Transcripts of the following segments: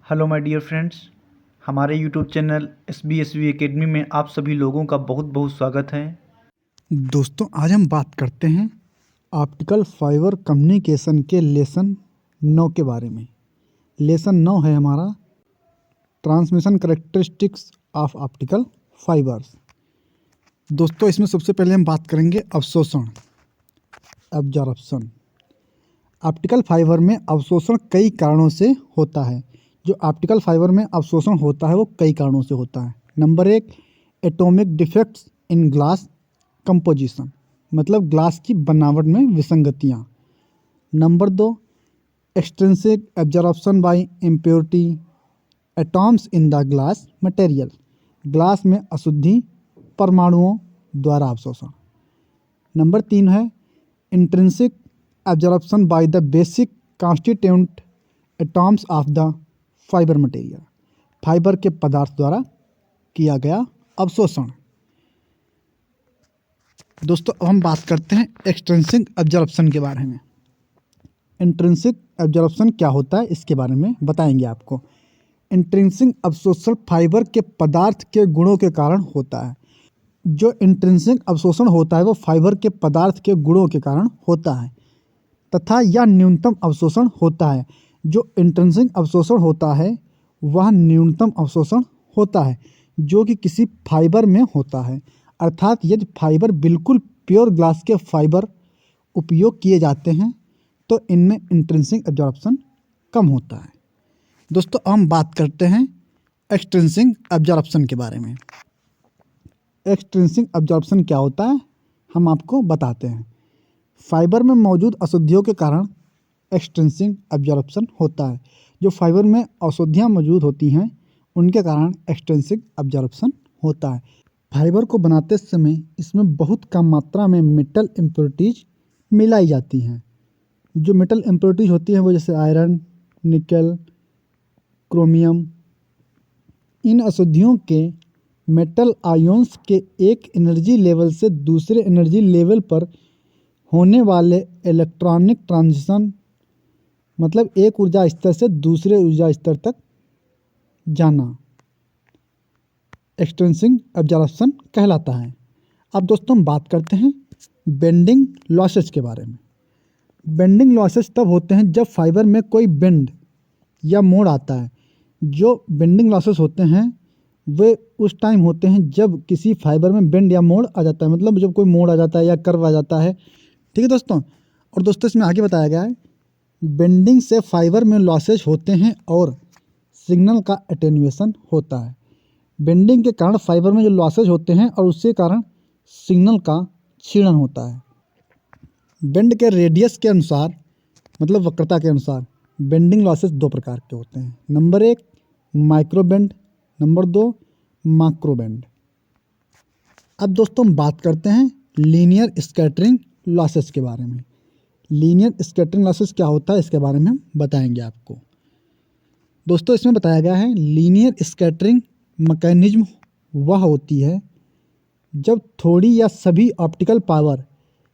Hello my dear friends, हमारे YouTube channel SBSV academy में आप सभी लोगों का बहुत बहुत स्वागत है। दोस्तों आज हम बात करते हैं ऑप्टिकल फाइबर कम्युनिकेशन के लेसन 9 के बारे में। लेसन 9 है हमारा transmission characteristics of optical fibres. दोस्तों इसमें सबसे पहले हम बात करेंगे अवशोषण, एब्जॉर्प्शन। ऑप्टिकल फाइबर में अवशोषण कई कारणों से होता है। जो ऑप्टिकल फाइबर में अवशोषण होता है वो कई कारणों से होता है। Number 1, atomic defects in glass composition, मतलब ग्लास की बनावट में विसंगतियाँ। Number 2, extrinsic absorption by impurity atoms in the glass material, glass में अशुद्धि परमाणुओं द्वारा अवशोषण। नंबर 3 है intrinsic absorption by the basic constituent atoms of the fibre material, fibre के पदार्थ द्वारा किया गया अवशोषण। दोस्तों अब हम बात करते हैं एक्सट्रिंसिक एब्जॉर्प्शन के बारे में। इंट्रिंसिक एब्जॉर्प्शन क्या होता है इसके बारे में बताएंगे आपको। इंट्रिंसिक अवशोषण फाइबर के पदार्थ के गुणों के कारण होता है। जो इंट्रिंसिक अवशोषण होता है वो फाइबर के पदार्थ के गुणों के कारण होता है तथा यह न्यूनतम अवशोषण होता है। जो इंट्रिंसिक अवशोषण होता है वह न्यूनतम अवशोषण होता है जो कि किसी फाइबर में होता है। अर्थात यदि फाइबर बिल्कुल प्योर ग्लास के फाइबर उपयोग किए जाते हैं तो इनमें इंट्रिंसिक एब्जॉर्प्शन कम होता है। दोस्तों हम बात करते हैं एक्सट्रिंसिक एब्जॉर्प्शन के बारे में। एक्सट्रिंसिक एब्जॉर्प्शन क्या होता है हम आपको बताते हैं। फाइबर में मौजूद अशुद्धियों के कारण एक्सट्रिंसिक एब्जॉर्प्शन होता है। जो फाइबर में अशुद्धियाँ मौजूद होती हैं उनके कारण एक्सट्रिंसिक एब्जॉर्प्शन होता है। फाइबर को बनाते समय इसमें बहुत कम मात्रा में मेटल इम्प्योरिटीज मिलाई जाती हैं। जो मेटल इम्प्योरिटीज होती हैं वो जैसे आयरन, निकल, क्रोमियम। इन अशुद्धियों के मेटल आयोन्स के एक एनर्जी लेवल से दूसरे एनर्जी लेवल पर होने वाले इलेक्ट्रॉनिक ट्रांजिशन, मतलब एक ऊर्जा स्तर से दूसरे ऊर्जा स्तर तक जाना, एक्सट्रिंसिक एब्जॉर्प्शन कहलाता है। अब दोस्तों हम बात करते हैं बेंडिंग लॉसेस के बारे में। बेंडिंग लॉसेस तब होते हैं जब फाइबर में कोई बेंड या मोड़ आता है। जो बेंडिंग लॉसेस होते हैं वे उस टाइम होते हैं जब किसी फाइबर में बेंड या मोड़ आ जाता है, मतलब जब कोई मोड़ आ जाता है या कर्व आ जाता है। ठीक है दोस्तों। और दोस्तों इसमें आगे बताया गया है बेंडिंग से फाइबर में लॉसेज होते हैं और सिग्नल का एटेन्यूएशन होता है। बेंडिंग के कारण फाइबर में जो लॉसेज होते हैं और उसके कारण सिग्नल का क्षीणन होता है। बेंड के रेडियस के अनुसार, मतलब वक्रता के अनुसार बेंडिंग लॉसेस 2 प्रकार के होते हैं। Number 1 micro bend, number 2 macro bend. अब दोस्तों हम बात करते हैं लीनियर स्कैटरिंग लॉसेस के बारे में। लीनियर स्कैटरिंग लॉसेस क्या होता है इसके बारे में हम बताएंगे आपको। दोस्तों इसमें बताया गया है लीनियर स्कैटरिंग मैकेनिज्म वह होती है जब थोड़ी या सभी ऑप्टिकल पावर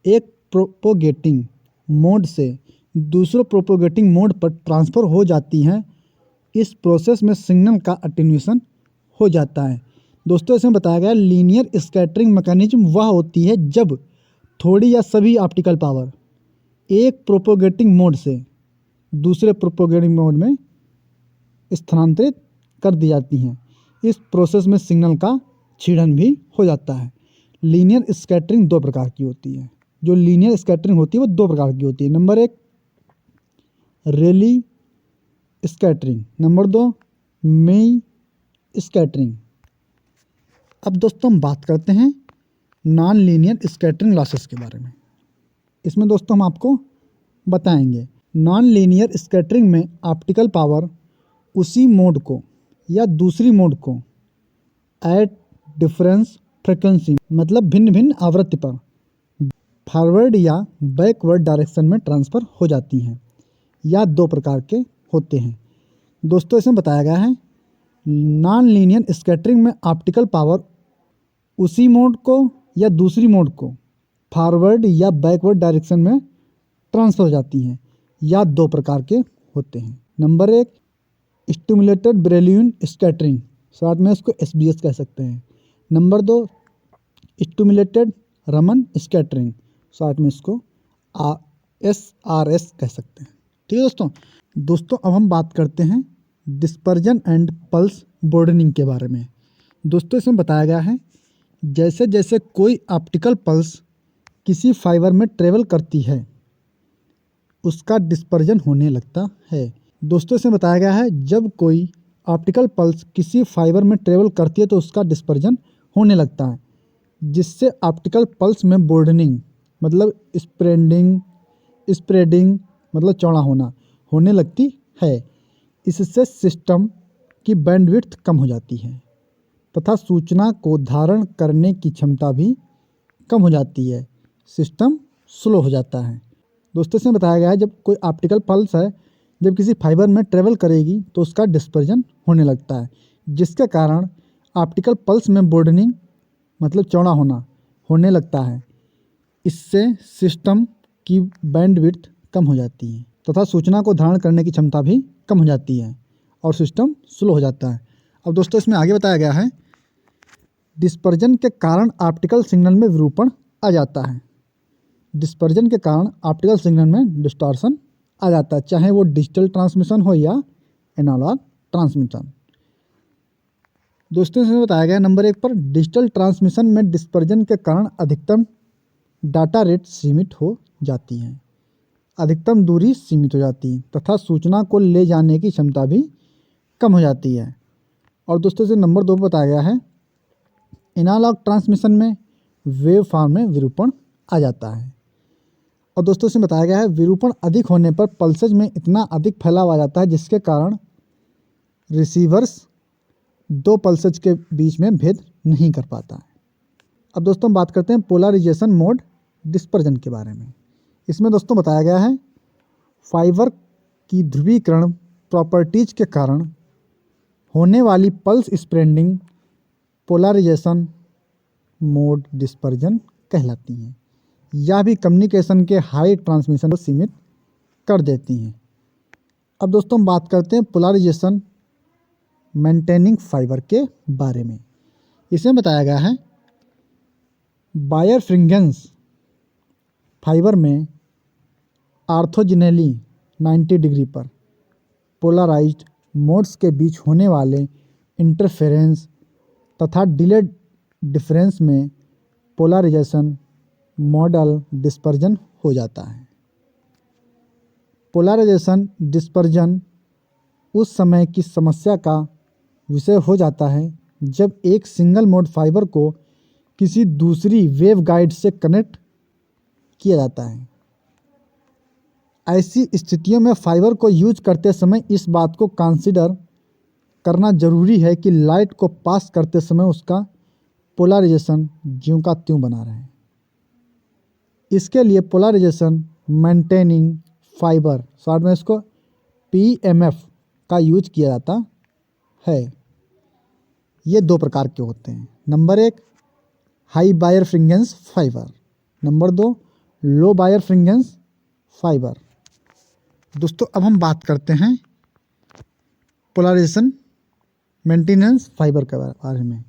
एक प्रोपोगेटिंग मोड से दूसरे प्रोपोगेटिंग मोड पर ट्रांसफ़र हो जाती हैं। इस प्रोसेस में सिग्नल का अटेन्यूएशन हो जाता है। दोस्तों इसमें बताया गया लीनियर स्कैटरिंग मैकेनिज्म वह होती है जब थोड़ी या सभी ऑप्टिकल पावर एक प्रोपोगेटिंग मोड से दूसरे प्रोपोगेटिंग मोड में स्थानांतरित कर दी जाती हैं। इस प्रोसेस में सिग्नल का क्षीणन भी हो जाता है। लीनियर स्कैटरिंग 2 प्रकार की होती है। जो लीनियर स्कैटरिंग होती है वो 2 प्रकार की होती है। नंबर 1 रेली स्कैटरिंग, नंबर 2 मेई स्कैटरिंग। अब दोस्तों हम बात करते हैं नॉन लीनियर स्कैटरिंग लॉसेस के बारे में। इसमें दोस्तों हम आपको बताएंगे नॉन लीनियर स्कैटरिंग में ऑप्टिकल पावर उसी मोड को या दूसरी मोड को एट डिफरेंस फ्रिक्वेंसी, मतलब भिन्न भिन्न आवृत्ति पर फॉरवर्ड या बैकवर्ड डायरेक्शन में ट्रांसफ़र हो जाती हैं या 2 प्रकार के होते हैं। दोस्तों इसमें बताया गया है नॉन लीनियर स्कैटरिंग में ऑप्टिकल पावर उसी मोड को या दूसरी मोड को फॉरवर्ड या बैकवर्ड डायरेक्शन में ट्रांसफ़र हो जाती हैं या 2 प्रकार के होते हैं। नंबर 1 स्टिमुलेटेड ब्रेलियन स्कैटरिंग, शॉर्ट में इसको SBS कह सकते हैं। Number 2 stimulated Raman scattering, short में इसको SRS कह सकते हैं। ठीक है दोस्तों अब हम बात करते हैं डिस्पर्जन एंड पल्स ब्रॉडेनिंग के बारे में। दोस्तों इसमें बताया गया है जैसे जैसे कोई ऑप्टिकल पल्स किसी फाइबर में ट्रेवल करती है उसका डिस्पर्जन होने लगता है। दोस्तों इसमें बताया गया है जब कोई ऑप्टिकल पल्स किसी फाइबर में ट्रेवल करती है तो उसका डिस्पर्जन होने लगता है, जिससे ऑप्टिकल पल्स में ब्रॉडेनिंग मतलब स्प्रेडिंग मतलब चौड़ा होने लगती है। इससे सिस्टम की बैंडविड्थ कम हो जाती है तथा सूचना को धारण करने की क्षमता भी कम हो जाती है, सिस्टम स्लो हो जाता है। दोस्तों इसमें बताया गया है जब कोई ऑप्टिकल पल्स है जब किसी फाइबर में ट्रेवल करेगी तो उसका डिस्पर्जन होने लगता है, जिसके कारण ऑप्टिकल पल्स में ब्रॉडेनिंग मतलब चौड़ा होने लगता है। इससे सिस्टम की बैंडविड्थ कम हो जाती है तथा सूचना को धारण करने की क्षमता भी कम हो जाती है और सिस्टम स्लो हो जाता है। अब दोस्तों इसमें आगे बताया गया है डिस्पर्जन के कारण ऑप्टिकल सिग्नल में विरूपण आ जाता है। डिस्पर्जन के कारण ऑप्टिकल सिग्नल में डिस्टॉर्शन आ जाता है, चाहे वो डिजिटल ट्रांसमिशन हो या एनालॉग ट्रांसमिशन। दोस्तों इसमें बताया गया नंबर 1 पर डिजिटल ट्रांसमिशन में डिस्पर्जन के कारण अधिकतम डाटा रेट सीमित हो जाती है, अधिकतम दूरी सीमित हो जाती है तथा सूचना को ले जाने की क्षमता भी कम हो जाती है। और दोस्तों इसे नंबर 2 पर बताया गया है एनालॉग ट्रांसमिशन में वेव फॉर्म में विरूपण आ जाता है। और दोस्तों इसमें बताया गया है विरूपण अधिक होने पर पल्सेज में इतना अधिक फैलाव आ जाता है जिसके कारण रिसीवर्स दो पल्सेज के बीच में भेद नहीं कर पाता है। अब दोस्तों हम बात करते हैं पोलराइजेशन मोड डिस्पर्जन के बारे में। इसमें दोस्तों बताया गया है फाइबर की ध्रुवीकरण प्रॉपर्टीज के कारण होने वाली pulse spreading polarisation mode dispersion कहलाती हैं। यह भी कम्युनिकेशन के हाई ट्रांसमिशन को सीमित कर देती हैं। अब दोस्तों हम बात करते हैं पोलराइजेशन मेंटेनिंग फाइबर के बारे में। इसमें बताया गया है बायरफ्रिंगेंस फाइबर में ऑर्थोजिनली 90 डिग्री पर पोलराइज्ड मोड्स के बीच होने वाले इंटरफेरेंस तथा डिले डिफरेंस में पोलराइजेशन मॉडल डिस्पर्जन हो जाता है। पोलराइजेशन डिस्पर्जन उस समय की समस्या का विषय हो जाता है जब एक सिंगल मोड फाइबर को किसी दूसरी वेव गाइड से कनेक्ट किया जाता है। ऐसी स्थितियों में फाइबर को यूज करते समय इस बात को कंसीडर करना जरूरी है कि लाइट को पास करते समय उसका पोलराइजेशन ज्यों का त्यों बना रहे। इसके लिए पोलराइजेशन मेंटेनिंग फाइबर शॉर्ट में इसको PMF का यूज किया जाता है। ये 2 प्रकार के होते हैं। नंबर 1 हाई बायरफ्रिंगेंस फाइबर, नंबर 2 लो बायरफ्रिंगेंस फाइबर। दोस्तों अब हम बात करते हैं पोलराइजेशन मेंटेनेंस फाइबर के बारे में।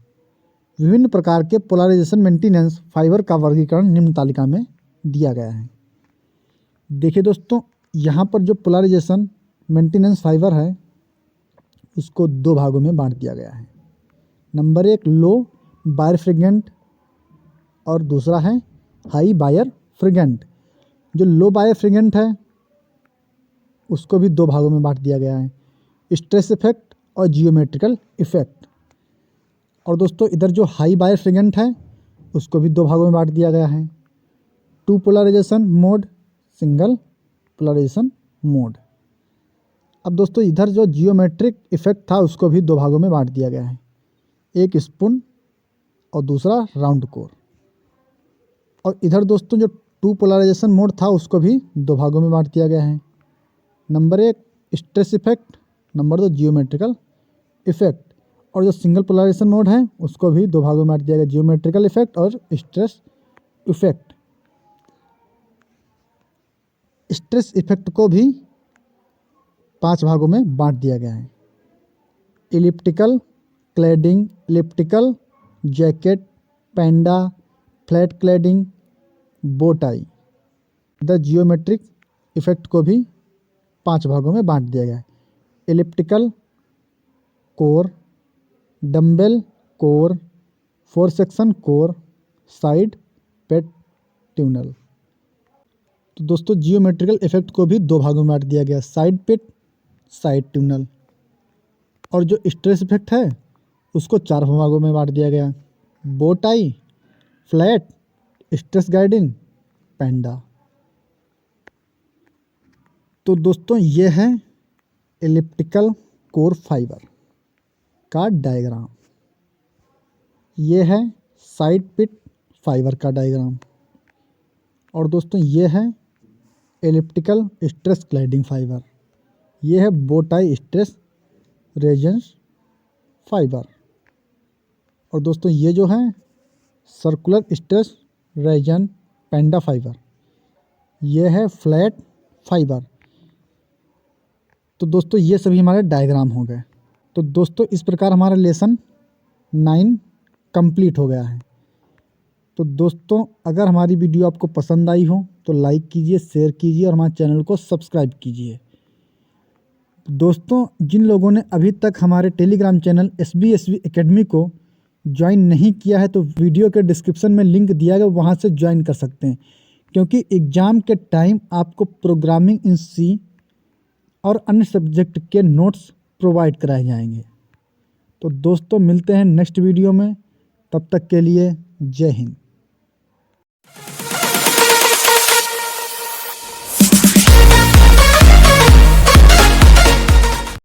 विभिन्न प्रकार के पोलराइजेशन मेंटेनेंस फाइबर का वर्गीकरण निम्न तालिका में दिया गया है। देखिए दोस्तों यहाँ पर जो पोलराइजेशन मेंटेनेंस फाइबर है उसको 2 भागों में बांट दिया गया है। नंबर 1 लो बायर फ्रिगेंट और दूसरा है हाई बायर फ्रिगेंट। जो लो बायर फ्रिगेंट है उसको भी 2 भागों में बांट दिया गया है, स्ट्रेस इफेक्ट और जियोमेट्रिकल इफेक्ट। और दोस्तों इधर जो हाई बायर फ्रिगेंट है उसको भी 2 भागों में बांट दिया गया है, 2 polarisation mode, single polarisation mode. अब दोस्तों इधर जो जियोमेट्रिक इफेक्ट था उसको भी 2 भागों में बांट दिया गया है, एक स्पून और दूसरा राउंड कोर। और इधर दोस्तों जो 2 पोलराइजेशन मोड था उसको भी 2 भागों में बांट दिया गया है, number 1 stress effect, number 2 geometrical effect. और जो सिंगल पोलराइजेशन मोड है उसको भी 2 भागों में बांट दिया गया, जियोमेट्रिकल इफेक्ट और स्ट्रेस इफेक्ट। स्ट्रेस इफेक्ट को भी 5 भागों में बांट दिया गया है। Elliptical cladding, elliptical jacket, panda, flat cladding, bow tie. The geometric effect को भी 5 भागों में बांट दिया गया है। Elliptical core, dumbbell core, 4 section core, side pit tunnel. तो दोस्तों जियोमेट्रिकल इफेक्ट को भी 2 भागों में बांट दिया गया, साइड पेट, साइड ट्यूनल। और जो स्ट्रेस इफेक्ट है उसको 4 भागों में बांट दिया गया, bow tie, flat, stress guiding, panda. तो दोस्तों ये है एलिप्टिकल कोर फाइबर का डायग्राम, ये है साइड पिट फाइबर का डायग्राम, और दोस्तों ये है एलिप्टिकल स्ट्रेस क्लैडिंग फाइबर, ये है बो टाई स्ट्रेस रेजियंस फाइबर, और दोस्तों ये जो है सर्कुलर स्ट्रेस रेजियन पैंडा फाइबर, ये है फ्लैट फाइबर। तो दोस्तों ये सभी हमारे डायग्राम हो गए। तो दोस्तों इस प्रकार हमारा लेसन 9 कंप्लीट हो गया है। तो दोस्तों अगर हमारी वीडियो आपको पसंद आई हो तो लाइक कीजिए, शेयर कीजिए और हमारे चैनल को सब्सक्राइब कीजिए। दोस्तों जिन लोगों ने अभी तक हमारे टेलीग्राम चैनल SBSV एकेडमी को ज्वाइन नहीं किया है तो वीडियो के डिस्क्रिप्शन में लिंक दिया गया, वहाँ से ज्वाइन कर सकते हैं, क्योंकि एग्ज़ाम के टाइम आपको प्रोग्रामिंग इन C और अन्य सब्जेक्ट के नोट्स प्रोवाइड कराए जाएंगे। तो दोस्तों मिलते हैं नेक्स्ट वीडियो में, तब तक के लिए जय हिंद।